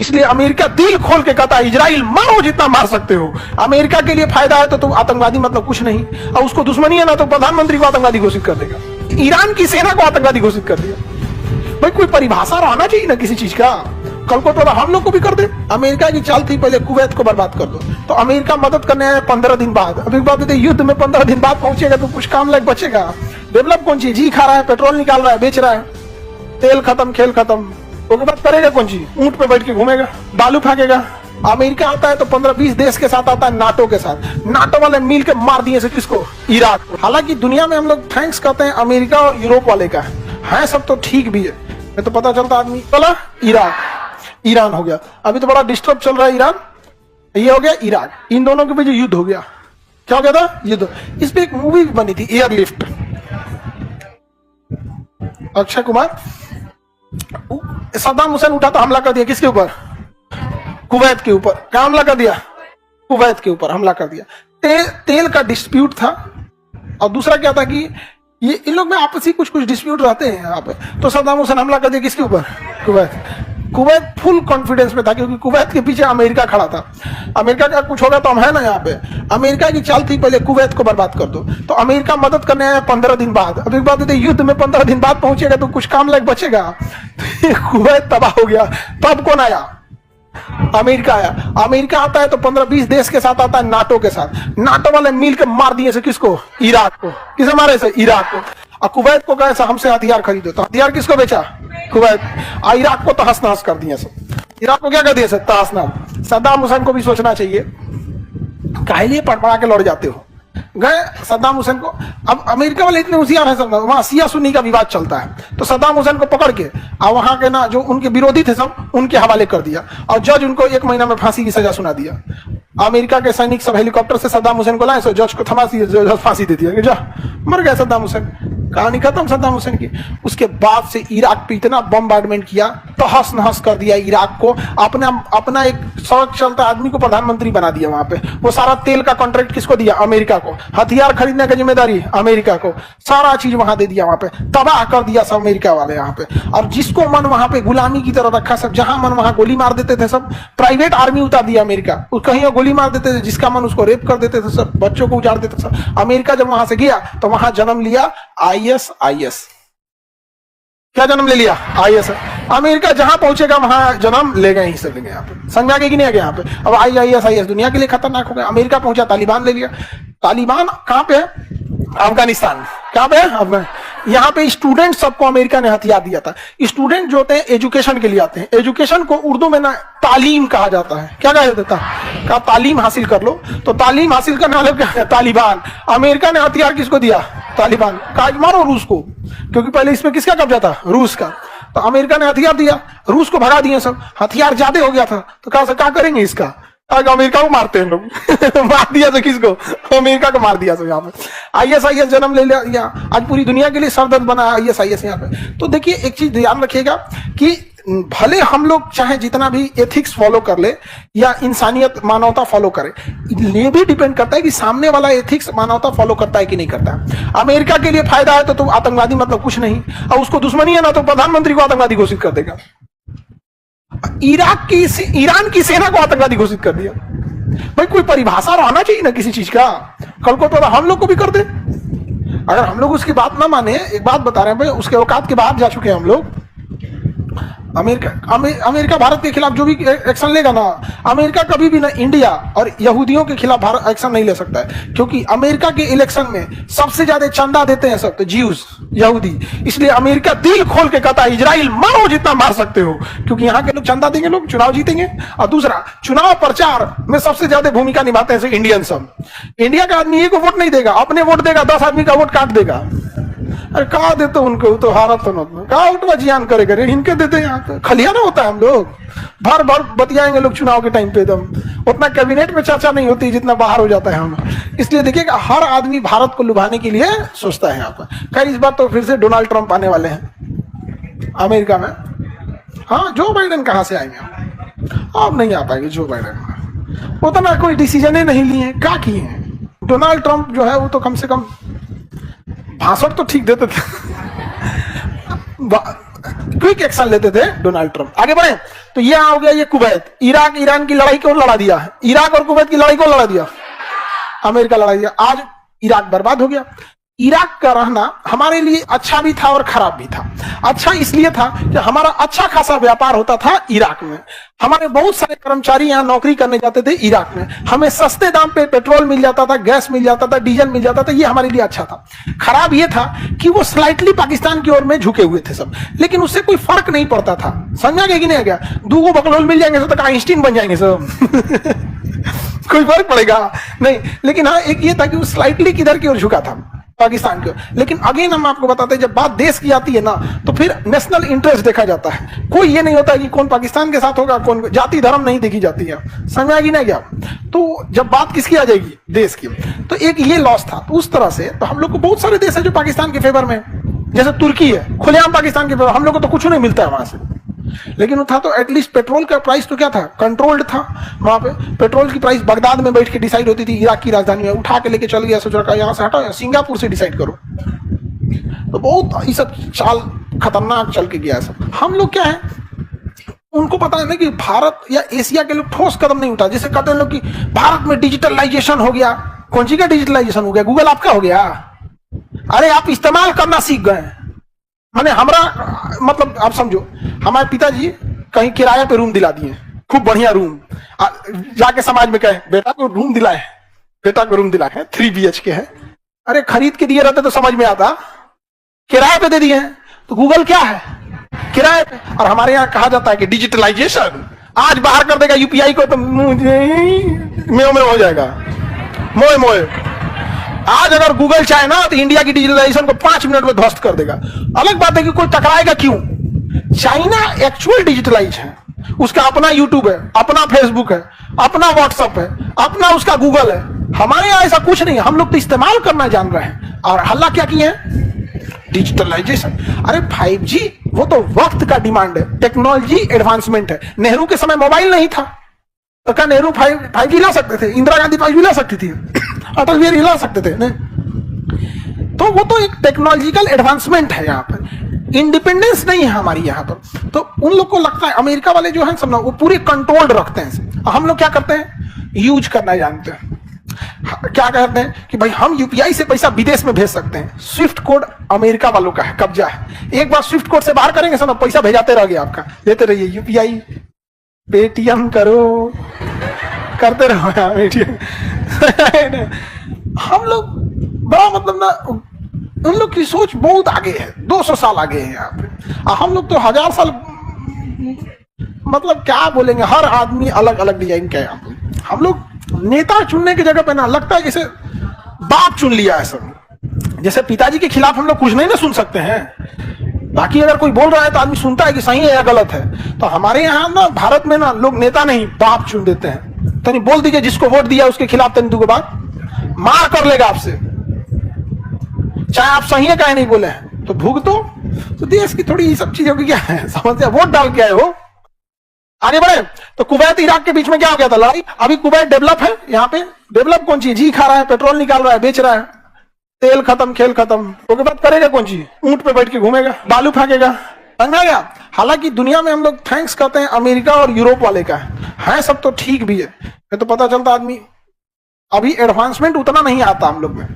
इसलिए अमेरिका दिल खोल के कहता है इजराइल मारो जितना मार सकते हो। अमेरिका के लिए फायदा है तो आतंकवादी मतलब कुछ नहीं, और उसको दुश्मनी है ना तो प्रधानमंत्री को आतंकवादी घोषित कर देगा, ईरान की सेना को आतंकवादी घोषित कर दिया। भाई कोई परिभाषा रहना चाहिए ना किसी चीज का। कल को तो हम लोग को भी कर दे। अमेरिका की चाल थी पहले कुवैत को बर्बाद कर दो, तो अमेरिका मदद करने आया 15 दिन बाद। अभी बात युद्ध में 15 दिन बाद पहुंचेगा तो कुछ काम लायक बचेगा? डेवलप कौन चीज? जी खा रहा है, पेट्रोल निकाल रहा है, बेच रहा है, तेल खत्म, खेल खत्म। उसके बाद करेगा कौन चीज? ऊंट पे बैठ के घूमेगा, बालू फेंकेगा। अमेरिका आता है तो 15-20 देश के साथ आता है, नाटो के साथ। नाटो वाले मिल के मार दिए से किसको? इराक को। हालांकि दुनिया में हम लोग थैंक्स कहते हैं अमेरिका और यूरोप वाले का है सब तो ठीक भी है, मैं तो पता चलता आदमी बोला इराक, ईरान हो गया। अभी तो बड़ा डिस्टर्ब चल रहा है ईरान, ये हो गया इराक। इन दोनों के बीच युद्ध हो गया। क्या हो गया था? युद्ध। इस पे एक मूवी भी बनी थी, एयरलिफ्ट। अक्षय कुमार, सद्दाम हुसैन उठा तो हमला कर दिया किसके ऊपर? कुवैत के ऊपर। क्या हमला कर दिया? कुवैत के ऊपर हमला कर दिया। तेल का डिस्प्यूट था, और दूसरा क्या था कि ये इन लोग में आपसी कुछ डिस्प्यूट रहते हैं यहाँ पे, तो सद्दाम हुसैन हमला कर दिया किसके ऊपर? कुवैत। कुवैत फुल कॉन्फिडेंस में था क्योंकि कुवैत के पीछे अमेरिका खड़ा था। अमेरिका का कुछ होगा तो हम है ना यहाँ पे। अमेरिका की चाल थी पहले कुवैत को बर्बाद कर दो, तो अमेरिका मदद करने आया 15 दिन बाद। अभी बात युद्ध में 15 दिन बाद पहुंचेगा तो कुछ काम लायक बचेगा? कुवैत तबाह हो गया। तब कौन आया? अमेरिका आया। अमेरिका आता है तो 15-20 देश के साथ आता है, नाटो के साथ। नाटो वाले मिल के मार दिए से किसको? इराक को। किसे मारे से? इराक को। और कुवैत को कहा हमसे हथियार खरीदो, तो हथियार किसको बेचा? कुवैत। इराक को तो हंस नहस कर दिया सब। इराक को क्या कर दिया? तहस नहस। सद्दाम हुसैन को भी सोचना चाहिए, काहे लिए पड़पड़ा के लौट जाते हो? गए सद्दाम हुसैन को। अब अमेरिका वाले इतने होशियार है, सब वहां सिया सुन्नी का विवाद चलता है, तो सद्दाम हुसैन को पकड़ के और वहां के ना जो उनके विरोधी थे सब उनके हवाले कर दिया, और जज उनको 1 महीना में फांसी की सजा सुना दिया। अमेरिका के सैनिक सब हेलीकॉप्टर से सद्दाम हुसैन को लाए, सो जज को फांसी दे दिया कि जा मर गया सद्दाम हुसैन। कहानी खत्म सद्दाम हुसैन की। उसके बाद से इराक पे इतना बम्बार्डमेंट किया, तहस नहस कर दिया इराक को। अपना एक सड़क चलता आदमी को प्रधानमंत्री बना दिया वहां पे। वो सारा तेल का कॉन्ट्रैक्ट किसको दिया? अमेरिका को। हथियार खरीदने की जिम्मेदारी अमेरिका को। सारा चीज वहां दे दिया, वहां पे तबाह कर दिया सब अमेरिका वाले यहाँ पे। और जिसको मन वहां पे गुलामी की तरह रखा सब, जहां मन वहां गोली मार देते थे सब। प्राइवेट आर्मी उतार दिया अमेरिका, कहीं गोली मार देते थे, जिसका मन उसको रेप कर देते थे सब, बच्चों को उजाड़ देते सब। अमेरिका जब वहां से गया तो वहां जन्म लिया IS। क्या जन्म ले लिया? IS। अमेरिका जहां पहुंचेगा वहां जन्म लेगा, ही सब लेंगे यहाँ पे। समझ आ गया कि नहीं आ गया यहाँ पे? अब IS दुनिया के लिए खतरनाक हो गया। अमेरिका पहुंचा, तालिबान ले लिया। तालिबान कहां पे है? अफगानिस्तान। कहां पे है? अफगान। यहाँ पे स्टूडेंट सबको अमेरिका ने हथियार दिया था। स्टूडेंट जो होते हैं एजुकेशन के लिए आते हैं। एजुकेशन को उर्दू में ना तालीम कहा जाता है। क्या कहा जाता है? कहा तालीम हासिल कर लो, तो तालीम हासिल करने वाले क्या है? तालिबान। अमेरिका ने हथियार किसको दिया? तालिबान। कहा मारो रूस को, क्योंकि पहले इसमें किसका कब्जा था? रूस का। तो अमेरिका ने हथियार दिया, रूस को भगा दिया सब। हथियार ज्यादा हो गया था, तो कहा क्या करेंगे इसका? अमेरिका को मारते हैं लोग। मार दिया तो किसको? अमेरिका को मार दिया। तो यहाँ पे IS जन्म ले लिया। आज पूरी दुनिया के लिए सरदर्द बना IS यहाँ पे। तो देखिए एक चीज ध्यान रखिएगा कि भले हम लोग चाहे जितना भी एथिक्स फॉलो कर ले या इंसानियत मानवता फॉलो करे, ये भी डिपेंड करता है कि सामने वाला एथिक्स मानवता फॉलो करता है कि नहीं करता। अमेरिका के लिए फायदा है तो आतंकवादी मतलब कुछ नहीं, और उसको दुश्मनी है ना तो प्रधानमंत्री को आतंकवादी घोषित कर देगा। ईरान की सेना को आतंकवादी घोषित कर दिया। भाई कोई परिभाषा रहना चाहिए ना किसी चीज का। कल को तो हम लोग को भी कर दे। अगर हम लोग उसकी बात ना माने, एक बात बता रहे हैं भाई, उसके औकात के बाहर जा चुके हैं हम लोग। अमेरिका भारत के खिलाफ जो भी एक्शन लेगा ना, अमेरिका कभी भी ना इंडिया और यहूदियों के खिलाफ भारत एक्शन नहीं ले सकता है, क्योंकि अमेरिका के इलेक्शन में सबसे ज्यादा चंदा देते हैं सब तो ज्यूज, यहूदी। इसलिए अमेरिका दिल खोल के कहता है इजराइल मारो जितना मार सकते हो, क्योंकि यहाँ के लोग चंदा देंगे, लोग चुनाव जीतेंगे। और दूसरा, चुनाव प्रचार में सबसे ज्यादा भूमिका निभाते हैं इंडियन सब। इंडिया का आदमी एक वोट नहीं देगा, अपने वोट देगा, 10 आदमी का वोट काट देगा। अरे कहा देते उनको, तो हारत तो कहा उठवा जियान करेगा, इनके देते यहाँ पे खलियाना होता है। हम लोग भर भर बतियाएंगे लोग चुनाव के टाइम पे, एकदम उतना कैबिनेट में चर्चा नहीं होती जितना बाहर हो जाता है हम। इसलिए देखिएगा हर आदमी भारत को लुभाने के लिए सोचता है यहाँ पर। खैर इस बार तो फिर से डोनाल्ड ट्रंप आने वाले हैं अमेरिका में। हाँ, जो बाइडेन कहाँ से आएंगे? अब नहीं आ पाएंगे जो बाइडेन, उतना कोई डिसीजन नहीं लिए, क्या किए हैं। डोनाल्ड ट्रंप जो है वो तो कम से कम भाषण तो ठीक देते थे। क्विक एक्शन लेते थे डोनाल्ड ट्रंप। आगे बढ़े तो ये हो गया ये कुवैत। इराक ईरान की लड़ाई कौन लड़ा दिया है? इराक और कुवैत की लड़ाई कौन लड़ा दिया? अमेरिका लड़ा दिया। आज इराक बर्बाद हो गया। इराक का रहना हमारे लिए अच्छा भी था और खराब भी था। अच्छा इसलिए था कि हमारा अच्छा खासा व्यापार होता था इराक में, हमारे बहुत सारे कर्मचारी यहाँ नौकरी करने जाते थे इराक में, हमें सस्ते दाम पे पेट्रोल मिल जाता था, गैस मिल जाता था, डीजल मिल जाता था, ये हमारे लिए अच्छा था। खराब ये था कि वो स्लाइटली पाकिस्तान की ओर में झुके हुए थे सब, लेकिन उससे कोई फर्क नहीं पड़ता था। समझा गया कि नहीं? गया दूगो बकलोल मिल जाएंगे सब तो आइंस्टीन बन जाएंगे सब कोई फर्क पड़ेगा नहीं। लेकिन हाँ एक ये था कि वो स्लाइटली किधर की ओर झुका था, पाकिस्तान की। लेकिन अगेन हम आपको बताते हैं जब बात देश की आती है ना तो फिर नेशनल इंटरेस्ट देखा जाता है। कोई ये नहीं होता कि कौन पाकिस्तान के साथ होगा, कौन जाति धर्म नहीं देखी जाती है। समझ आएगी ना क्या? तो जब बात किसकी आ जाएगी? देश की। तो एक ये लॉस था। तो उस तरह से तो हम लोग को बहुत सारे देश है जो पाकिस्तान के फेवर में, जैसे तुर्की है खुलेआम पाकिस्तान के फेवर, हम लोग को तो कुछ नहीं मिलता है वहां से। लेकिन वो था तो एटलीस्ट पेट्रोल का प्राइस तो क्या था? कंट्रोल्ड था। वहां पे पेट्रोल की प्राइस बगदाद में बैठ के डिसाइड होती थी, इराक की राजधानी में उठा के लेके चल गया, सोच रखा यहां से हटाओ, सिंगापुर से डिसाइड करो। तो बहुत ये सब चाल खतरनाक चल के गया सब। हम लोग क्या है, उनको पता है ना कि भारत या एशिया के लोग ठोस कदम नहीं उठा। जैसे कहते हैं लोग कि भारत में डिजिटलाइजेशन हो गया। कौन सी का डिजिटलाइजेशन हो गया? गूगल आपका हो गया। अरे आप इस्तेमाल करना सीख गए। माने हमारा मतलब आप समझो, हमारे पिताजी कहीं किराए पे रूम दिला दिए, खूब बढ़िया रूम, जाके समाज में कहे बेटा को रूम दिलाए, बेटा को रूम दिलाए 3 BHK है। अरे खरीद के दिए रहते तो समझ में आता, किराए पे दे दिए हैं। तो गूगल क्या है? किराए पे। और हमारे यहाँ कहा जाता है कि डिजिटलाइजेशन आज बाहर कर देगा UPI को तो मेो में हो जाएगा, मोए मोए। आज अगर गूगल चाहे ना तो इंडिया की डिजिटलाइजेशन को 5 मिनट में ध्वस्त कर देगा। अलग बात है कि कोई टकराएगा क्यों? चाइना एक्चुअल डिजिटलाइज है, उसका अपना यूट्यूब है, अपना फेसबुक है, अपना व्हाट्सएप है, अपना उसका गूगल है। हमारे यहाँ ऐसा कुछ नहीं, हम लोग तो इस्तेमाल करना जान रहे हैं। और हल्ला क्या किए हैं? डिजिटलाइजेशन। अरे 5G वो तो वक्त का डिमांड है, टेक्नोलॉजी एडवांसमेंट है। नेहरू के समय मोबाइल नहीं था तो क्या नेहरू 5G ला सकते थे? इंदिरा गांधी 5G ला सकती थी, अटल बिहारी ला सकते थे नहीं? तो वो तो एक टेक्नोलॉजिकल एडवांसमेंट है। यहाँ पर इंडिपेंडेंस नहीं है हमारी यहाँ पर। तो उन लोग को लगता है अमेरिका वाले जो है सब ना वो पूरे कंट्रोल्ड रखते हैं। हम लोग क्या करते हैं? यूज करना जानते हैं। क्या कहते हैं कि भाई हम UPI से पैसा विदेश में भेज सकते हैं। स्विफ्ट कोड अमेरिका वालों का है, कब्जा है। एक बार स्विफ्ट कोड से बाहर करेंगे सब पैसा भेजाते रह गया, आपका देते रहिए। UPI पेटीएम करो, करते रहो हम लोग बड़ा मतलब ना, उन लोग की सोच बहुत आगे है, 200 साल आगे है यहाँ पे। हम लोग तो 1000 साल, मतलब क्या बोलेंगे, हर आदमी अलग अलग डिजाइन का है। हम लोग नेता चुनने की जगह पे ना लगता है जैसे बाप चुन लिया है सब। जैसे पिताजी के खिलाफ हम लोग कुछ नहीं ना सुन सकते हैं, बाकी अगर कोई बोल रहा है तो आदमी सुनता है कि सही है या गलत है। तो हमारे यहाँ ना भारत में ना लोग नेता नहीं बाप चुन देते हैं। तनी बोल दीजिए जिसको वोट दिया उसके खिलाफ तनी दो बात मार कर लेगा आपसे, चाहे आप सही है काहे नहीं बोले हैं तो भुगतो। तो देश की थोड़ी ये सब चीजों की क्या है समझते हैं, वोट डाल के आए हो। आगे बढ़े तो कुवैत इराक के बीच में क्या हो गया था? लड़ाई। अभी कुवैत डेवलप है, यहाँ पे डेवलप कौन चीज? जी खा रहा है, पेट्रोल निकाल रहा है, बेच रहा है, तेल खत्म खेल खत्म। उसके बाद करेगा कौन चीज? ऊंट पे बैठ के घूमेगा, बालू फेंकेगा। समझा गया? हालांकि दुनिया में हम लोग थैंक्स करते हैं अमेरिका और यूरोप वाले का है सब तो ठीक भी है, तो पता चलता आदमी अभी एडवांसमेंट उतना नहीं आता हम लोग में।